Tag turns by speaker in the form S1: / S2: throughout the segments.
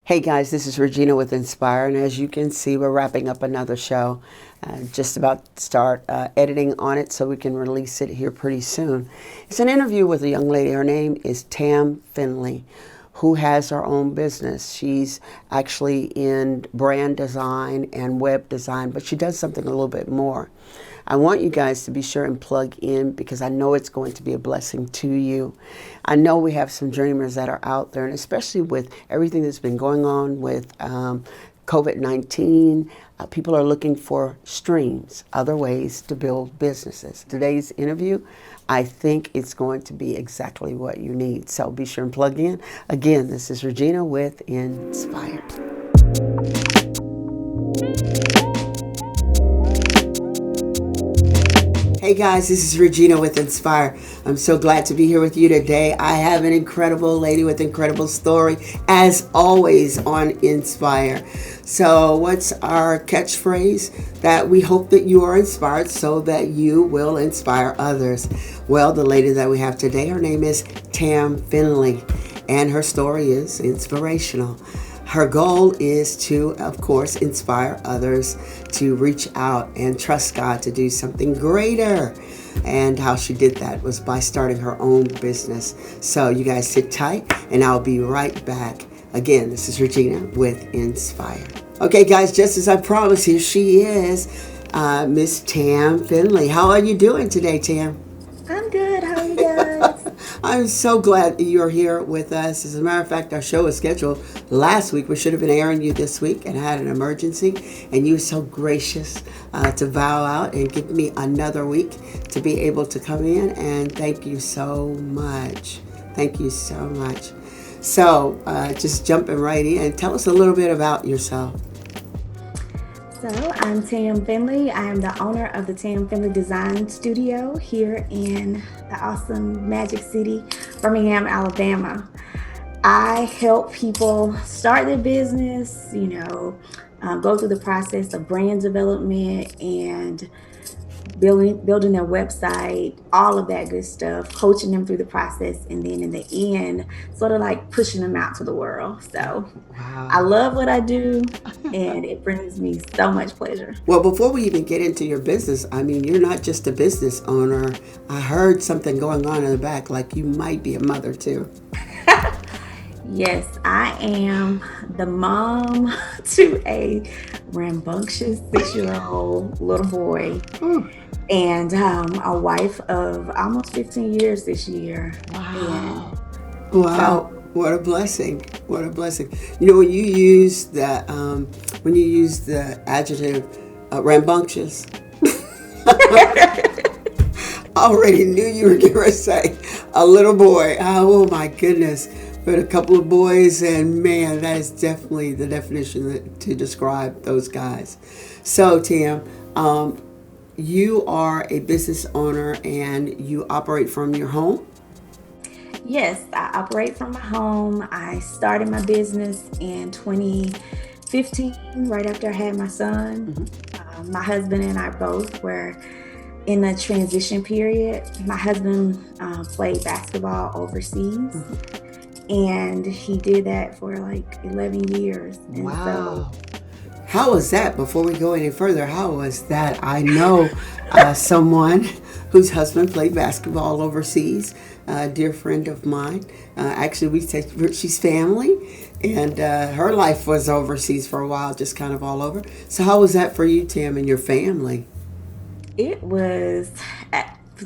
S1: Hey guys, this is Regina with Nspire, and as you can see, we're wrapping up another show. Just about to start editing on it so we can release it here pretty soon. It's an interview with a young lady. Her name is Tam Finley, who has her own business. She's actually in brand design and web design, but she does something a little bit more. I want you guys to be sure and plug in because I know it's going to be a blessing to you. I know we have some dreamers that are out there, and especially with everything that's been going on with COVID-19, people are looking for streams, other ways to build businesses. Today's interview, I think it's going to be exactly what you need. So be sure and plug in. Again, this is Regina with Nspire. Hey guys, this is Regina with Nspire. I'm so glad to be here with you today. I have an incredible lady with incredible story, as always on Nspire. So what's our catchphrase? That we hope that you are inspired so that you will inspire others. Well, the lady that we have today, her name is Tam Finley, and her story is inspirational. Her goal is to, of course, inspire others to reach out and trust God to do something greater. And how she did that was by starting her own business. So you guys sit tight and I'll be right back. Again, this is Regina with Nspire. Okay, guys, just as I promised, here she is, Miss Tam Finley. How are you doing today, Tam?
S2: I'm good. How are you guys?
S1: I'm so glad that you're here with us. As a matter of fact, our show was scheduled last week. We should have been airing you this week and had an emergency. And you were so gracious to bow out and give me another week to be able to come in. And thank you so much. Thank you so much. So just jumping right in, tell us a little bit about yourself.
S2: So, I'm Tam Finley. I am the owner of the Tam Finley Design Studio here in the awesome Magic City, Birmingham, Alabama. I help people start their business, go through the process of brand development and building their website, all of that good stuff, coaching them through the process, and then in the end, sort of like pushing them out to the world. So I love what I do, and it brings me so much pleasure.
S1: Well, before we even get into your business, I mean, you're not just a business owner. I heard something going on in the back, like you might be a mother too.
S2: Yes, I am the mom to a rambunctious 6-year-old little boy. And a wife of almost 15 years this year.
S1: Wow. Wow. What a blessing. What a blessing. You know, when you use the adjective rambunctious, I already knew you were going to say a little boy. Oh my goodness. But a couple of boys, and man, that is definitely the definition to describe those guys. So, Tam, you are a business owner and you operate from your home?
S2: Yes, I operate from my home. I started my business in 2015, right after I had my son. My husband and I both were in a transition period. My husband played basketball overseas. And he did that for like 11 years. And
S1: wow. How was that? Before we go any further, how was that? I know someone whose husband played basketball overseas, a dear friend of mine. Actually, we say she's family, and her life was overseas for a while, just kind of all over. So how was that for you, Tam, and your family?
S2: It was,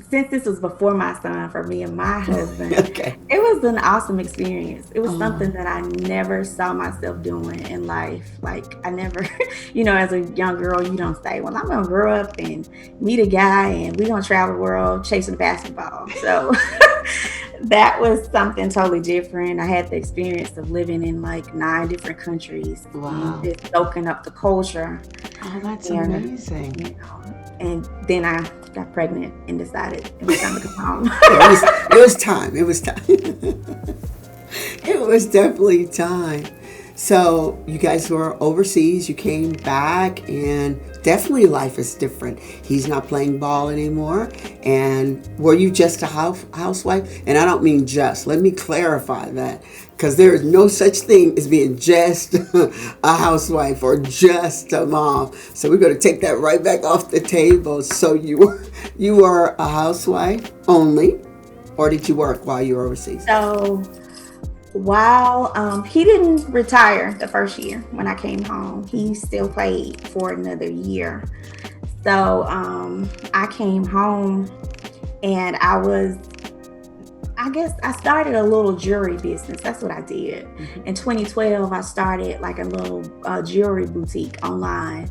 S2: since this was before my son, for me and my husband,
S1: Okay.
S2: it was an awesome experience. It was something that I never saw myself doing in life. Like I never, as a young girl, you don't say, well, I'm going to grow up and meet a guy and we're going to travel the world chasing basketball. So that was something totally different. I had the experience of living in like 9 different countries.
S1: Wow.
S2: And just soaking up the culture.
S1: Oh, that's amazing.
S2: And then I got pregnant and decided it was time to come home.
S1: It was time. It was time. It was definitely time. So you guys were overseas, you came back, and definitely life is different. He's not playing ball anymore. And were you just a housewife? And I don't mean just. Let me clarify that. because there is no such thing as being just a housewife or just a mom. So we're going to take that right back off the table. So you were a housewife only, or did you work while you were overseas?
S2: So while he didn't retire the first year when I came home, he still played for another year. So I came home and I guess I started a little jewelry business. That's what I did. In 2012, I started like a little jewelry boutique online.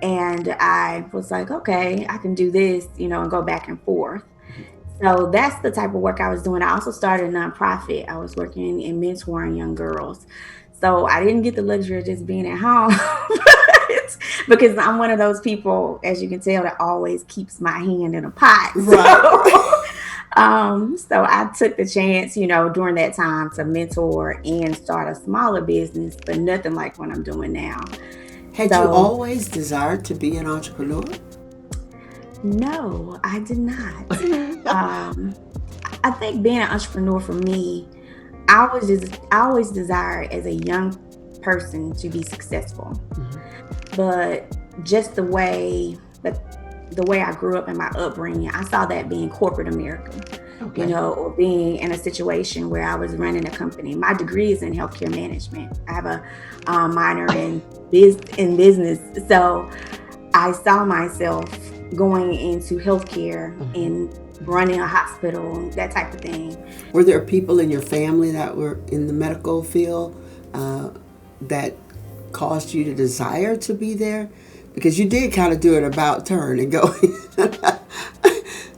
S2: And I was like, okay, I can do this, and go back and forth. So that's the type of work I was doing. I also started a nonprofit. I was working in mentoring young girls. So I didn't get the luxury of just being at home because I'm one of those people, as you can tell, that always keeps my hand in a pot.
S1: Right.
S2: So I took the chance, during that time to mentor and start a smaller business, but nothing like what I'm doing now.
S1: Had you always desired to be an entrepreneur?
S2: No, I did not. I think being an entrepreneur for me, I always desired as a young person to be successful. But just the way I grew up in my upbringing, I saw that being corporate America, or being in a situation where I was running a company. My degree is in healthcare management. I have a minor in business. So I saw myself going into healthcare and running a hospital, that type of thing.
S1: Were there people in your family that were in the medical field that caused you to desire to be there? Because you did kind of do an about turn and go.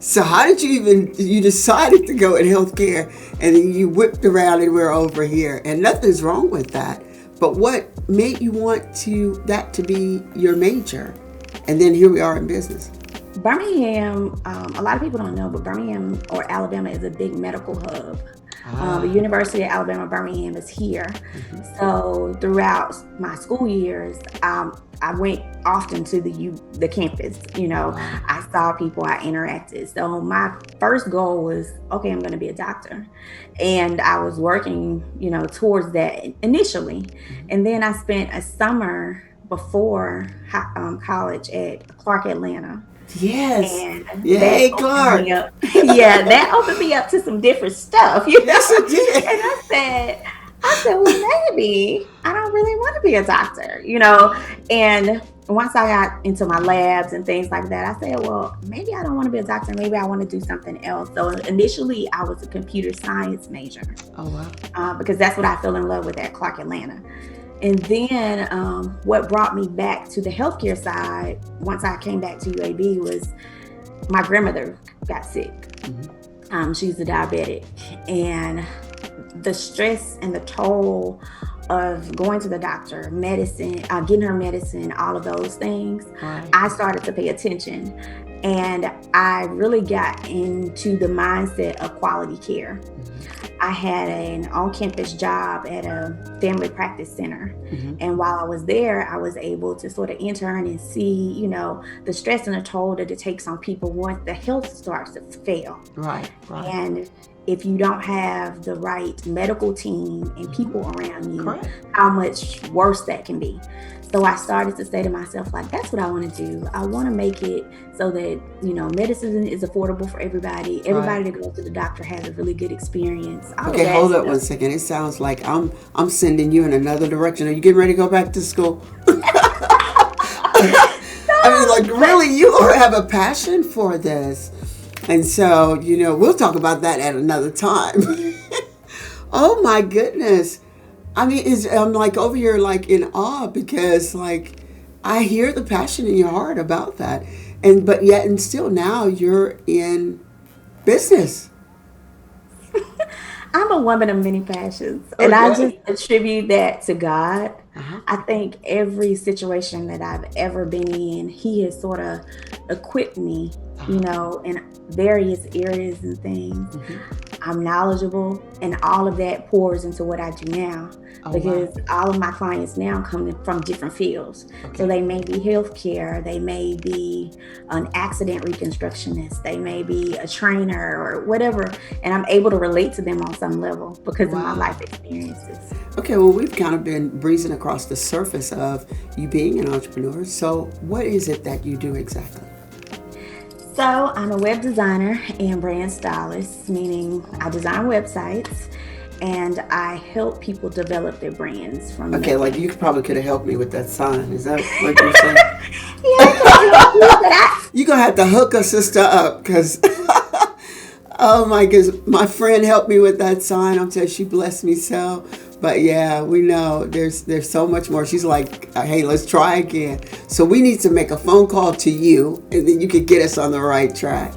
S1: So how did you decided to go in healthcare and then you whipped around and we're over here, and nothing's wrong with that. But what made you want that to be your major? And then here we are in business.
S2: Birmingham, a lot of people don't know, but Birmingham or Alabama is a big medical hub. The University of Alabama, Birmingham is here. So throughout my school years, I went often to the campus. I saw people, I interacted. So my first goal was, okay, I'm going to be a doctor. And I was working, towards that initially. And then I spent a summer before college at Clark, Atlanta.
S1: Yes.
S2: And
S1: yay, Clark.
S2: That opened me up to some different stuff.
S1: Yes, it did.
S2: And I said, well, maybe I don't really want to be a doctor, And once I got into my labs and things like that, I said, well, maybe I don't want to be a doctor. Maybe I want to do something else. So initially, I was a computer science major.
S1: Oh, wow.
S2: Because that's what I fell in love with at Clark, Atlanta. And then what brought me back to the healthcare side, once I came back to UAB, was my grandmother got sick. She's a diabetic. And the stress and the toll of going to the doctor, medicine, getting her medicine, all of those things, I started to pay attention. And I really got into the mindset of quality care. I had an on-campus job at a family practice center. And while I was there, I was able to sort of intern and see, the stress and the toll that it takes on people once the health starts to fail.
S1: Right.
S2: And if you don't have the right medical team and people around you,
S1: Correct.
S2: How much worse that can be. So I started to say to myself, like, that's what I want to do. I want to make it so that, medicine is affordable for everybody. Everybody that goes to the doctor has a really good experiance.
S1: Okay, hold up one second. It sounds like I'm sending you in another direction. Are you getting ready to go back to school? Really, you have a passion for this. And so, we'll talk about that at another time. Oh my goodness. I mean, I'm like over here like in awe because like I hear the passion in your heart about that. But yet and still now you're in business.
S2: I'm a woman of many passions. And I just attribute that to God. I think every situation that I've ever been in, He has sort of equipped me, in various areas and things. I'm knowledgeable, and all of that pours into what I do now.
S1: Oh, wow.
S2: because all of my clients now come from different fields. So
S1: Okay.
S2: they may be healthcare, they may be an accident reconstructionist, they may be a trainer or whatever. And I'm able to relate to them on some level because of my life
S1: Wow.
S2: experiences.
S1: Okay, well, we've kind of been breezing across the surface of you being an entrepreneur. So, what is it that you do exactly?
S2: So I'm a web designer and brand stylist, meaning I design websites and I help people develop their brands from
S1: Okay, like
S2: nothing.
S1: you probably could have helped me with that sign. Is that what you're saying?
S2: Yeah, I can help you, but
S1: You're going to have to hook a sister up because, oh my goodness, my friend helped me with that sign. I'm telling you, she blessed me so. But yeah, we know there's so much more. She's like, hey, let's try again. So we need to make a phone call to you, and then you can get us on the right track.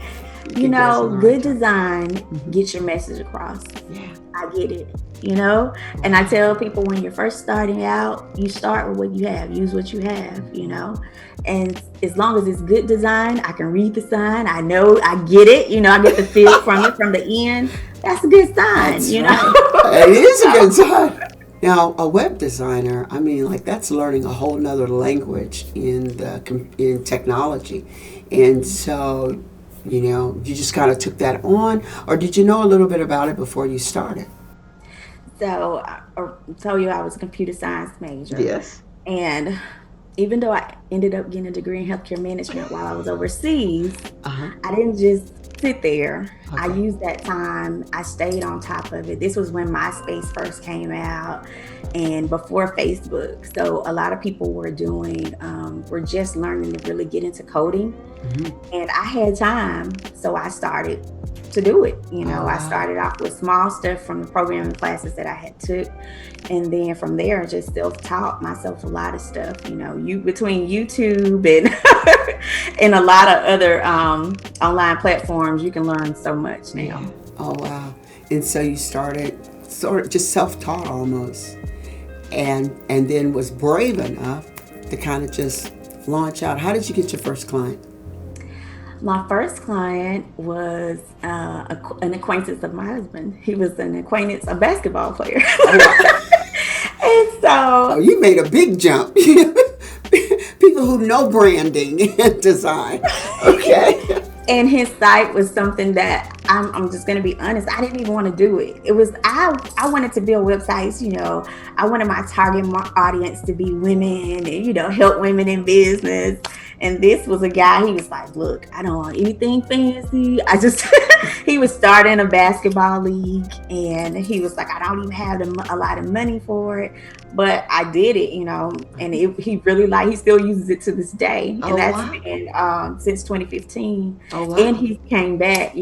S1: You can get us on the right
S2: good
S1: track.
S2: design gets your message across.
S1: Yeah.
S2: I get it, you know? And I tell people when you're first starting out, you start with what you have, use what you have, you know? And as long as it's good design, I can read the sign. I know I get it, I get the feel from it from the end. That's a good sign,
S1: That's
S2: you know?
S1: right. It is a good
S2: So,
S1: sign. Now, a web designer, I mean, like that's learning a whole nother language in technology, and so you just kind of took that on, or did you know a little bit about it before you started?
S2: so I told you I was a computer science major.
S1: Yes.
S2: And even though I ended up getting a degree in healthcare management while I was overseas,
S1: Uh huh.
S2: I didn't just sit there. I
S1: Okay.
S2: used that time. I stayed on top of it. This was when MySpace first came out and before Facebook. So a lot of people were just learning to really get into coding.
S1: Hmm.
S2: And I had time. So I started to do it.
S1: Oh
S2: I
S1: wow.
S2: started off with small stuff from the programming classes that I had took. And then from there, I just self-taught myself a lot of stuff, you between YouTube and and a lot of other online platforms, you can learn so much now.
S1: Yeah. Oh wow. And so you started sort of just self-taught almost, and then was brave enough to kind of just launch out. How did you get your first client?
S2: My first client was an acquaintance of my husband. He was an acquaintance, a basketball player.
S1: Oh wow.
S2: And
S1: Oh,
S2: so
S1: you made a big jump. People who know branding and design. Okay.
S2: and his site was something that I'm just going to be honest, I didn't even want to do it. It was I wanted to build websites. I wanted my target audience to be women and help women in business. And this was a guy, he was like, look, I don't want anything fancy. I just he was starting a basketball league and he was like, I don't even have a lot of money for it, but I did it, and he really he still uses it to this day. And
S1: Oh
S2: that's
S1: wow.
S2: been since 2015.
S1: Oh
S2: And
S1: wow.
S2: he came back,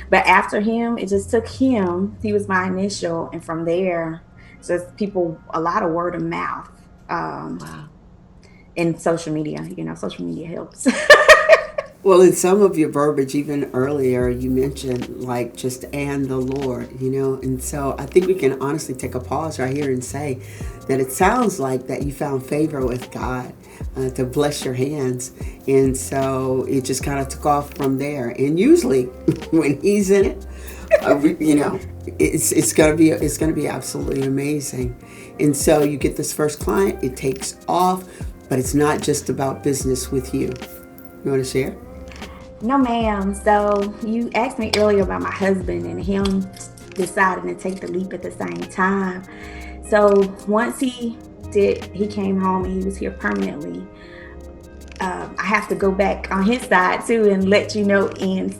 S2: but after him, it just took him. He was my initial, and from there, just people, a lot of word of mouth, um,
S1: Wow.
S2: and social media. Social media helps.
S1: Well, in some of your verbiage, even earlier, you mentioned like just and the Lord, and so I think we can honestly take a pause right here and say that it sounds like that you found favor with God to bless your hands, and so it just kind of took off from there. And usually, when He's in it, it's gonna be absolutely amazing. And so you get this first client, it takes off, but it's not just about business with you. You want to share?
S2: No, ma'am. So you asked me earlier about my husband and him deciding to take the leap at the same time. So once he came home and he was here permanently. I have to go back on his side too and let you know in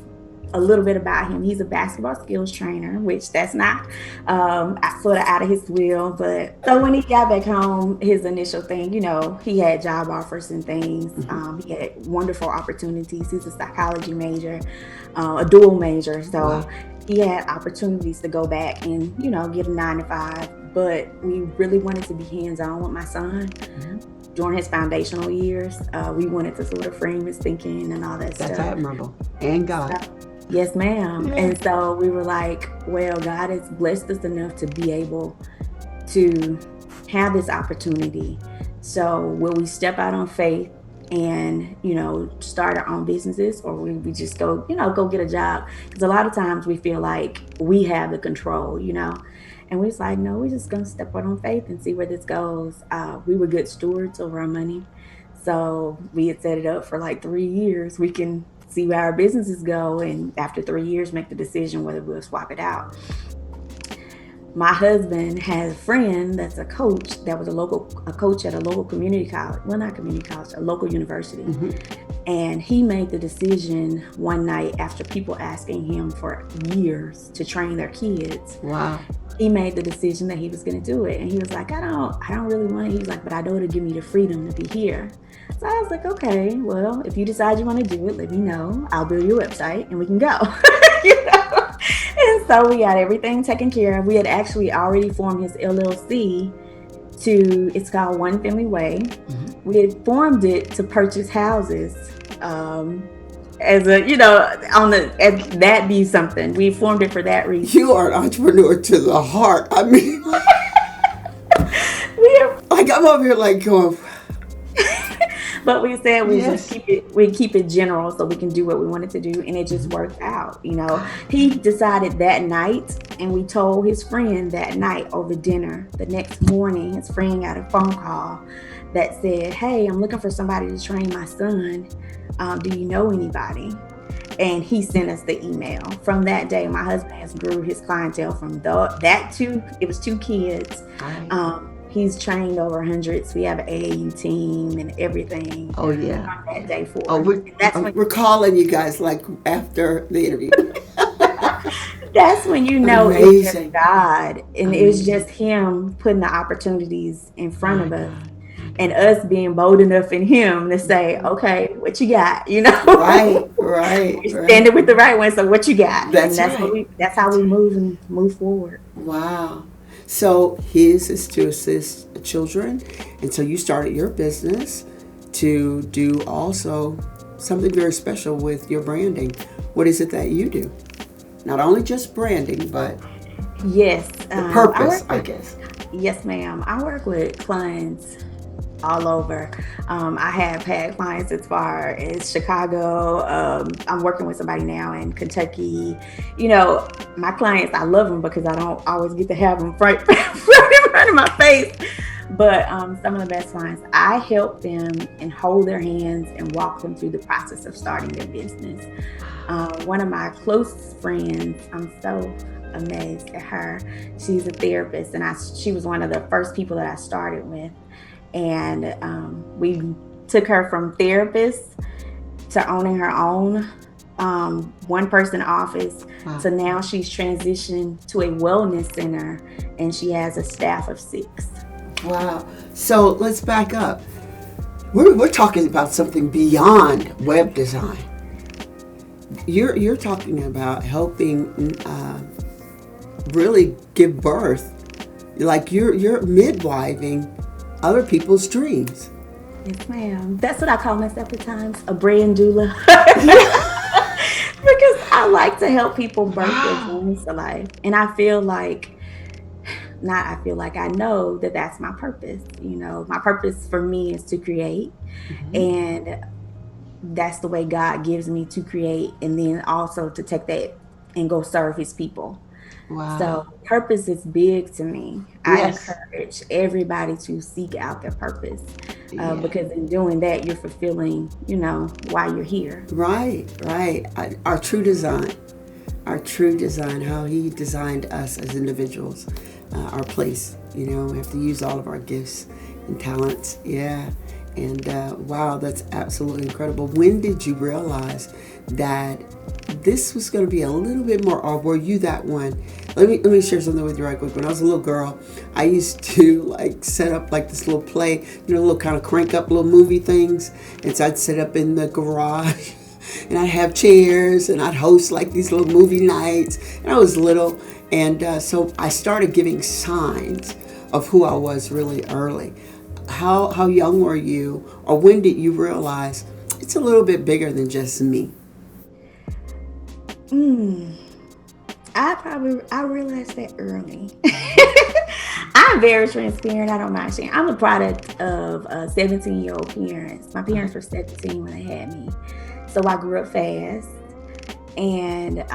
S2: a little bit about him. He's a basketball skills trainer, which that's not sort of out of his will. But so when he got back home, his initial thing, he had job offers and things. He had wonderful opportunities. He's a psychology major, a dual major. So
S1: Wow.
S2: he had opportunities to go back and, get a 9 to 5. But we really wanted to be hands on with my son during his foundational years. We wanted to sort of frame his thinking and all that
S1: That's
S2: stuff.
S1: admirable. And
S2: So,
S1: God.
S2: yes, ma'am.
S1: Yeah.
S2: And so we were like, well, God has blessed us enough to be able to have this opportunity. So will we step out on faith and, start our own businesses, or will we just go get a job? Because a lot of times we feel like we have the control, And we was like, no, we're just gonna step out on faith and see where this goes. We were good stewards over our money, so we had set it up for like 3 years. We can see where our businesses go, and after 3 years, make the decision whether we'll swap it out. My husband has a friend that's a coach that was a coach at a local community college. Well, not community college, a local university. And he made the decision one night after people asking him for years to train their kids.
S1: Wow.
S2: He made the decision that he was going to do it. And he was like, I don't really want it. He was like, but I know it'll give me the freedom to be here. So I was like, okay, well, if you decide you want to do it, let me know. I'll build your website and we can go. You know? And so we got everything taken care of. We had actually already formed his LLC it's called One Finley Way. We had formed it to purchase houses. As a, as that be something. We formed it for that reason.
S1: You are an entrepreneur to the heart. I mean, like I'm over here like going.
S2: But we said we keep it general so we can do what we wanted to do, and it just worked out. He decided that night, and we told his friend that night over dinner. The next morning, his friend got a phone call that said, "Hey, I'm looking for somebody to train my son. Do you know anybody?" And he sent us the email. From that day, my husband has grew his clientele from it was 2 kids. He's trained over hundreds. We have an AAU team and everything.
S1: Oh, yeah.
S2: From that day forward.
S1: We're calling you guys like after the interview.
S2: That's when you know it's just God. And it was just him putting the opportunities in front of us. And us being bold enough in him to say, okay, what you got?
S1: Right.
S2: We're standing with the right one, so what you got?
S1: That's
S2: how we move forward.
S1: Wow. So his is to assist children. And so you started your business to do also something very special with your branding. What is it that you do? Not only just branding, but
S2: yes,
S1: the purpose, I guess.
S2: Yes, ma'am. I work with clients all over. I have had clients as far as Chicago. I'm working with somebody now in Kentucky. My clients, I love them because I don't always get to have them right in front of my face. But some of the best clients, I help them and hold their hands and walk them through the process of starting their business. One of my close friends, I'm so amazed at her. She's a therapist, and she was one of the first people that I started with. And we took her from therapist to owning her own one-person office. Wow. So now she's transitioned to a wellness center, and she has a staff of 6.
S1: Wow. So let's back up. We're talking about something beyond web design. You're talking about helping really give birth. Like you're midwiving other people's dreams.
S2: Yes, ma'am. That's what I call myself at times, a brand doula. Because I like to help people birth their dreams to life. And I know that that's my purpose. My purpose for me is to create. And that's the way God gives me to create, and then also to take that and go serve his people. Wow. So purpose is big to me. Yes. I encourage everybody to seek out their purpose because in doing that, you're fulfilling, why you're here.
S1: Right. Our true design, how he designed us as individuals, our place. We have to use all of our gifts and talents. Yeah. And wow, that's absolutely incredible. When did you realize that this was going to be a little bit more, or were you that one? Let me share something with you right quick. When I was a little girl, I used to set up this little play, little kind of crank up little movie things. And so I'd sit up in the garage and I'd have chairs and I'd host these little movie nights. And I was little. And so I started giving signs of who I was really early. How young were you, or when did you realize it's a little bit bigger than just me?
S2: I realized that early. I'm very transparent. I don't mind sharing. I'm a product of 17-year-old parents. My parents were 17 when they had me. So I grew up fast. And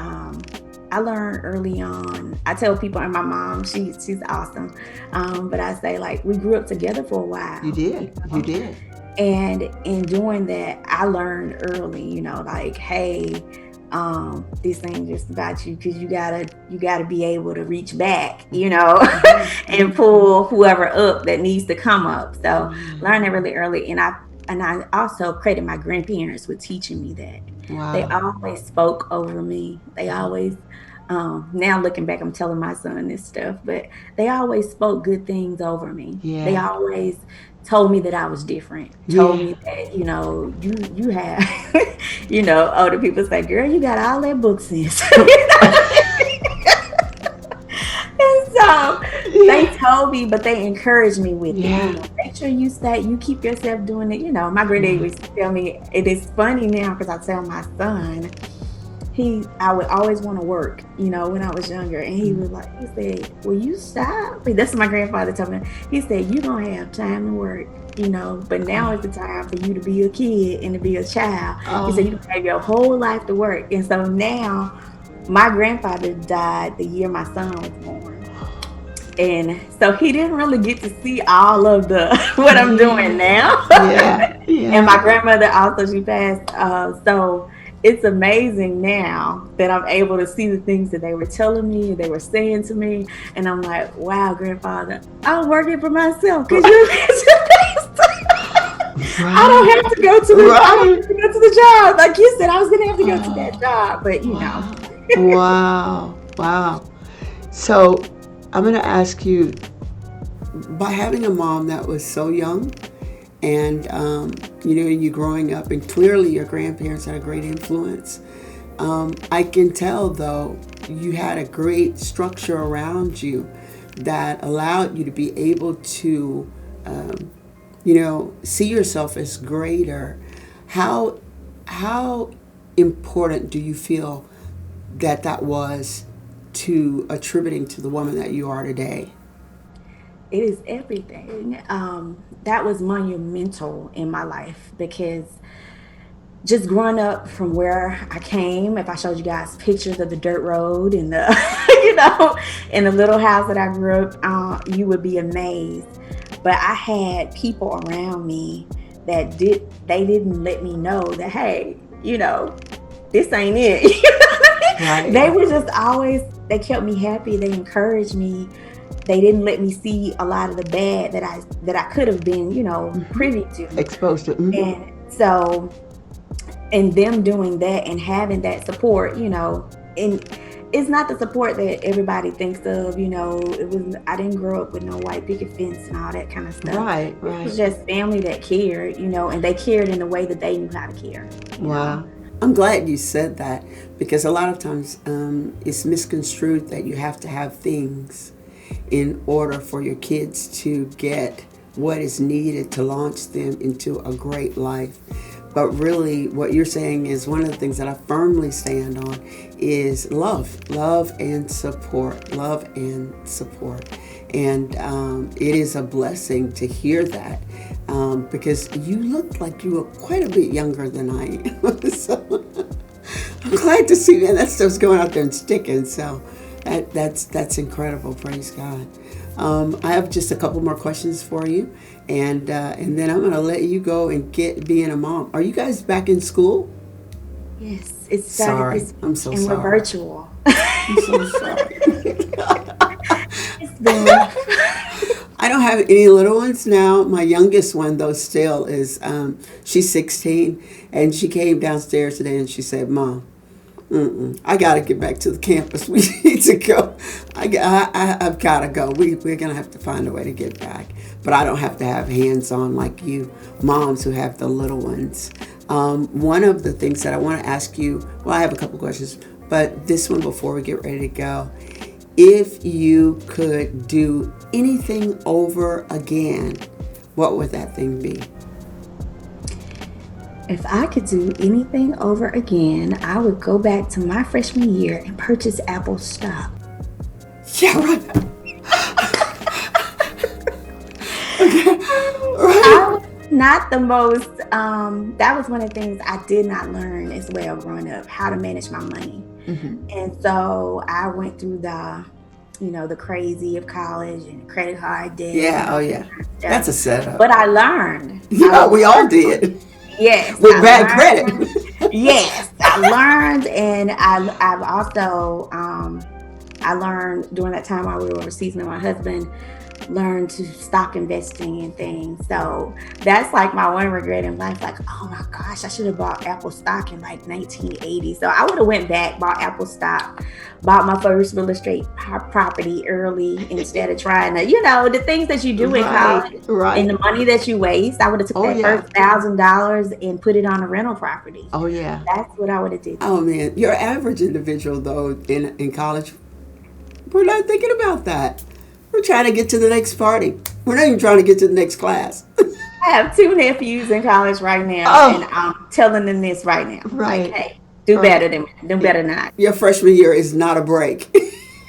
S2: I learned early on. I tell people, and my mom, she's awesome. But I say, like, we grew up together for a while.
S1: You did. You did.
S2: And in doing that, I learned early, like, hey, this ain't just about you, because you gotta be able to reach back, and pull whoever up that needs to come up. So learn it really early, and I also credit my grandparents with teaching me that.
S1: Wow.
S2: They always spoke over me. They always, now looking back, I'm telling my son this stuff, but they always spoke good things over me.
S1: Yeah.
S2: They always told me that I was different. Told me that, you have, older people say, girl, you got all that book sense. And so they told me, but they encouraged me with it. Make sure you keep yourself doing it. My granddad used to tell me, it is funny now because I tell my son, I would always want to work, when I was younger. And he said, well, you stop. That's what my grandfather told me. He said, you're going to have time to work, but now is the time for you to be a kid and to be a child. He said, you have your whole life to work. And so now, my grandfather died the year my son was born. And so he didn't really get to see all of the what I'm doing now. And my grandmother also, she passed. So it's amazing now that I'm able to see the things that they were telling me, they were saying to me. And I'm like, wow, grandfather, I'm working for myself. Because I don't have to go to the job. Like you said, I was going to have to go to that job. But,
S1: Wow. So I'm going to ask you, by having a mom that was so young and, you growing up, and clearly your grandparents had a great influence. I can tell, though, you had a great structure around you that allowed you to be able to, see yourself as greater. How important do you feel that was to attributing to the woman that you are today?
S2: It is everything. That was monumental in my life, because just growing up from where I came, if I showed you guys pictures of the dirt road and the, in the little house that I grew up, you would be amazed. But I had people around me that they didn't let me know that, hey, this ain't it. Right. They were just always, they kept me happy. They encouraged me. They didn't let me see a lot of the bad that I could have been, privy to.
S1: Exposed to. Mm-hmm.
S2: And so, and them doing that and having that support, and it's not the support that everybody thinks of, I didn't grow up with no white picket fence and all that kind of stuff.
S1: Right.
S2: It was just family that cared, and they cared in the way that they knew how to care.
S1: Wow. I'm glad you said that, because a lot of times it's misconstrued that you have to have things in order for your kids to get what is needed to launch them into a great life. But really, what you're saying is one of the things that I firmly stand on is love and support, And it is a blessing to hear that, because you look like you were quite a bit younger than I am. So I'm glad to see that stuff's going out there and sticking. So that's incredible. Praise God. I have just a couple more questions for you, and then I'm going to let you go and get being a mom. Are you guys back in school?
S2: Yes, it's
S1: sorry. I'm so
S2: and
S1: sorry.
S2: We're virtual.
S1: I'm so sorry.
S2: It's been rough.
S1: I don't have any little ones now. My youngest one, though, still is. She's 16, and she came downstairs today and she said, "Mom, I got to get back to the campus. We need to go. I've got to go. We're going to have to find a way to get back. But I don't have to have hands-on like you moms who have the little ones." One of the things that I want to ask you, well, I have a couple questions, but this one before we get ready to go. If you could do anything over again, what would that thing be?
S2: If I could do anything over again, I would go back to my freshman year and purchase Apple stock.
S1: Yeah, right.
S2: Okay. Right. I was not the most, that was one of the things I did not learn as well growing up, how to manage my money. And so I went through the crazy of college and credit card debt.
S1: Yeah, oh yeah. That's a setup.
S2: But I learned.
S1: Yeah, we all did.
S2: Yes.
S1: With bad credit.
S2: Yes, I learned, and I've also I learned during that time while we were overseas, and my husband learned to stock investing in things. So that's like my one regret in life. Like, oh my gosh, I should have bought Apple stock in like 1980. So I would have went back, bought Apple stock, bought my first real estate property early instead of trying to, the things that you do in college and the money that you waste. I would have took that first $1,000 and put it on a rental property.
S1: Oh yeah,
S2: that's what I would have did.
S1: Oh man, your average individual though in college, we're not thinking about that. We're trying to get to the next party. We're not even trying to get to the next class.
S2: I have 2 nephews in college right now, and I'm telling them this right now. Like, hey, do better than I.
S1: Your freshman year is not a break.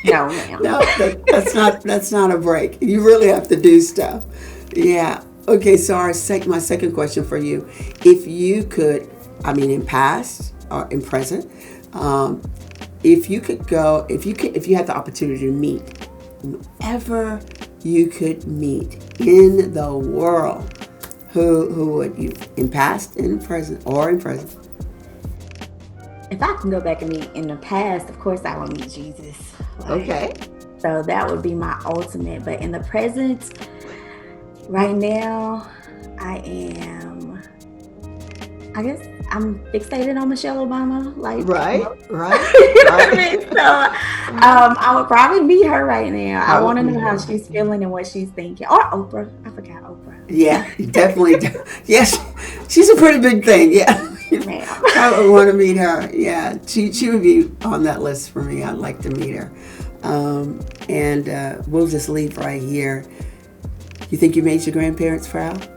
S2: No, ma'am.
S1: No, that's not a break. You really have to do stuff. Yeah. Okay. So my second question for you: if you could, in past or in present, if you had the opportunity to meet whoever you could meet in the world, who would you, in past, in present, or in present?
S2: If I can go back and meet in the past, of course I would meet Jesus.
S1: Okay.
S2: So that would be my ultimate. But in the present, right now, I guess I'm fixated on Michelle Obama.
S1: Right.
S2: You know what I mean? So I would probably meet her right now. I want to know how she's feeling and what she's thinking. Or Oprah. I forgot Oprah.
S1: Yeah, definitely. Yes, she's a pretty big thing. Yeah. I would want to meet her. Yeah, she would be on that list for me. I'd like to meet her. And we'll just leave right here. You think you made your grandparents proud?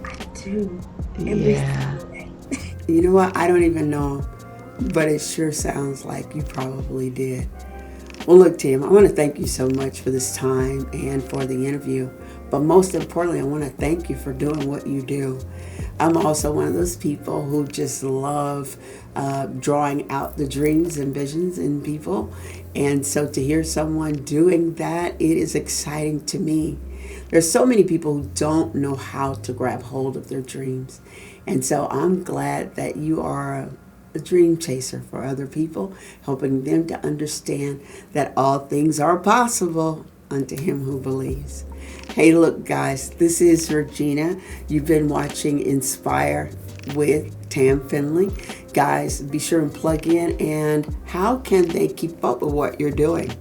S2: I do.
S1: Yeah. You know what? I don't even know, but it sure sounds like you probably did. Well, look, Tim, I want to thank you so much for this time and for the interview. But most importantly, I want to thank you for doing what you do. I'm also one of those people who just love drawing out the dreams and visions in people. And so to hear someone doing that, it is exciting to me. There's so many people who don't know how to grab hold of their dreams. And so I'm glad that you are a dream chaser for other people, helping them to understand that all things are possible unto him who believes. Hey, look, guys, this is Regina. You've been watching Nspire with Tam Finley. Guys, be sure and plug in. And how can they keep up with what you're doing?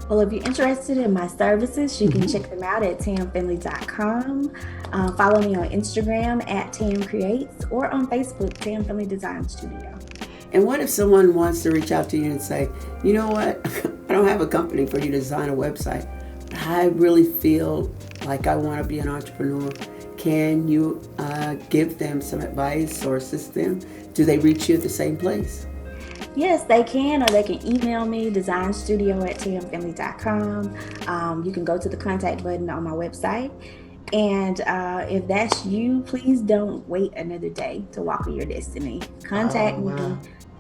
S2: Well, if you're interested in my services, you can check them out at tamfinley.com. Follow me on Instagram at Tam Creates or on Facebook, Tam Finley Design Studio.
S1: And what if someone wants to reach out to you and say, you know what, I don't have a company for you to design a website. I really feel like I want to be an entrepreneur. Can you give them some advice or assist them? Do they reach you at the same place?
S2: Yes, they can, or they can email me, designstudio@tamfinley.com. You can go to the contact button on my website. And if that's you, please don't wait another day to walk in your destiny. Contact me.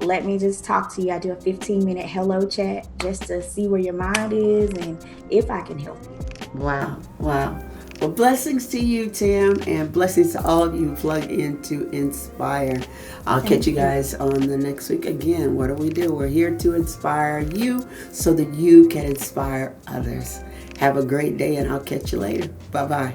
S2: Let me just talk to you. I do a 15-minute hello chat just to see where your mind is and if I can help you.
S1: Wow. Well, blessings to you, Tam, and blessings to all of you who plug into Nspire. I'll catch you guys on the next week again. What do? We're here to inspire you so that you can inspire others. Have a great day, and I'll catch you later. Bye-bye.